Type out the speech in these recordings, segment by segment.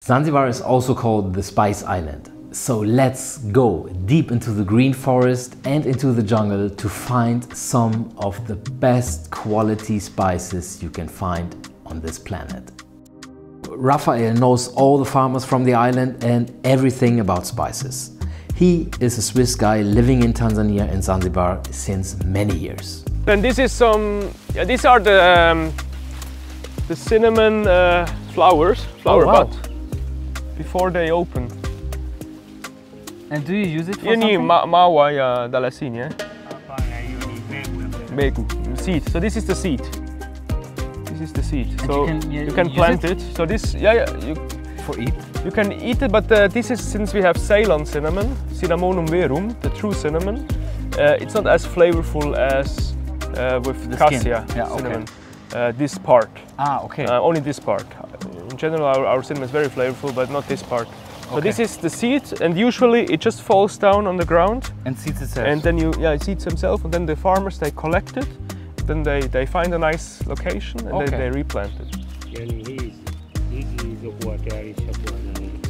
Zanzibar is also called the Spice Island. So let's go deep into the green forest and into the jungle to find some of the best quality spices you can find on this planet. Raphael knows all the farmers from the island and everything about spices. He is a Swiss guy living in Tanzania and Zanzibar since many years. And this is these are the cinnamon flower bud before they open. And do you use it for something? Maua dalla Sinia. Seed. So this is the seed. This is the seed. And so you can plant it. So this, for eat. You can eat it, but this is, since we have Ceylon cinnamon, Cinnamonum verum, the true cinnamon. It's not as flavorful as with the cassia cinnamon. This part. Ah, okay. Only this part. In general, our cinnamon is very flavorful, but not this part. So this is the seed, and usually it just falls down on the ground. And seeds itself. And then it seeds themselves, and then the farmers, they collect it. Then they find a nice location, and they replant it.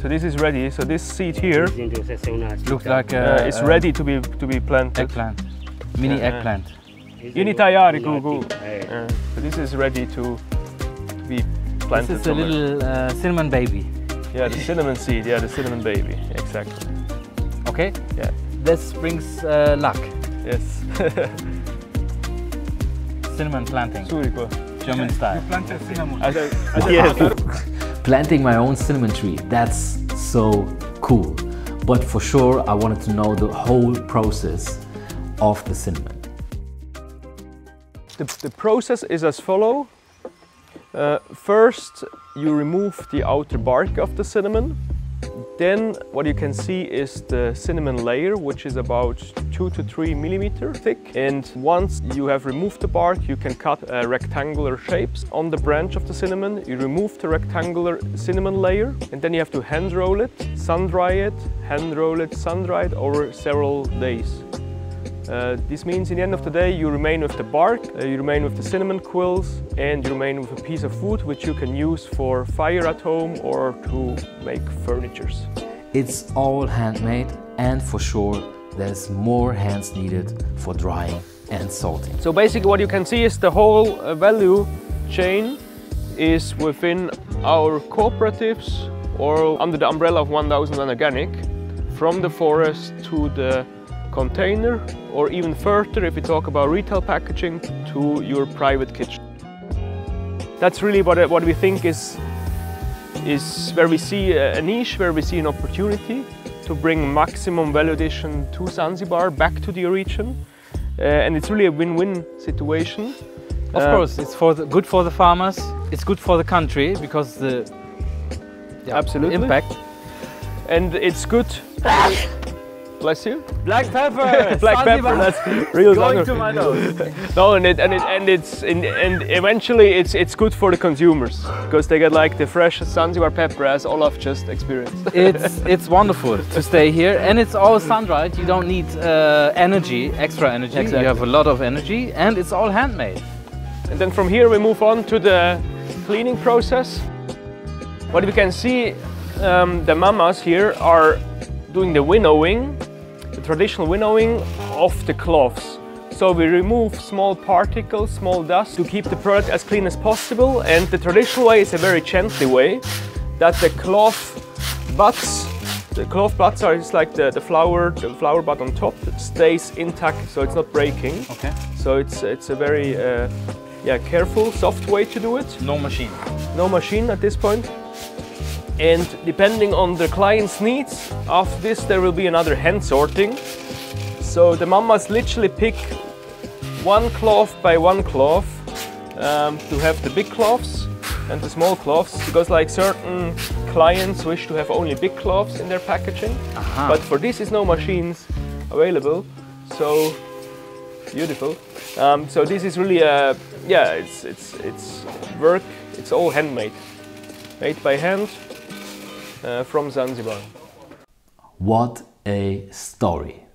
So this is ready. So this seed here looks like it's ready to be planted. Eggplant, mini eggplant. So this is ready to be planted. This is a little cinnamon baby. Yeah, the cinnamon seed. Yeah, the cinnamon baby. Exactly. Okay. Yeah. This brings luck. Yes. Cinnamon planting. German style. You planted cinnamon. Yes. Planting my own cinnamon tree, that's so cool. But for sure, I wanted to know the whole process of the cinnamon. The process is as follows. First, you remove the outer bark of the cinnamon. Then what you can see is the cinnamon layer, which is about 2 to 3 millimeter thick. And once you have removed the bark, you can cut rectangular shapes on the branch of the cinnamon. You remove the rectangular cinnamon layer, and then you have to hand roll it, sun dry it, hand roll it, sun dry it over several days. This means in the end of the day you remain with the bark, you remain with the cinnamon quills, and you remain with a piece of wood which you can use for fire at home or to make furnitures. It's all handmade, and for sure there's more hands needed for drying and salting. So basically what you can see is the whole value chain is within our cooperatives or under the umbrella of 1000 Organic, from the forest to the container, or even further if we talk about retail packaging, to your private kitchen. That's really what we think is where we see a niche, where we see an opportunity to bring maximum value addition to Zanzibar, back to the region, and it's really a win-win situation. Of course, it's good for the farmers, it's good for the country because the absolutely impact, and it's good. Bless you. Black pepper. Black pepper. That's real going to my nose. No, and eventually it's good for the consumers because they get like the fresh Zanzibar pepper, as Olaf just experienced. It's wonderful to stay here, and it's all sun-dried. You don't need extra energy. Exactly. You have a lot of energy, and it's all handmade. And then from here we move on to the cleaning process. What we can see, the mamas here are doing the winnowing. The traditional winnowing of the cloves. So we remove small particles, small dust to keep the product as clean as possible, and the traditional way is a very gently way that the clove buds are just like the flower bud on top stays intact, so it's not breaking. Okay. So it's a very careful, soft way to do it. No machine. No machine at this point. And depending on the client's needs, after this there will be another hand sorting. So the mamas literally pick one clove by one clove to have the big cloves and the small cloves, because like certain clients wish to have only big cloves in their packaging. But for this is no machines available, so beautiful. So this is really it's work. It's all handmade, made by hand. From Zanzibar. What a story!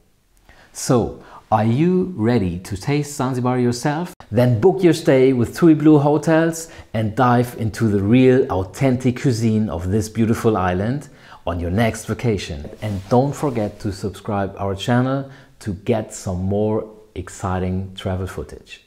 So, Are you ready to taste Zanzibar yourself? Then book your stay with TUI Blue Hotels and dive into the real authentic cuisine of this beautiful island on your next vacation. And don't forget to subscribe our channel to get some more exciting travel footage.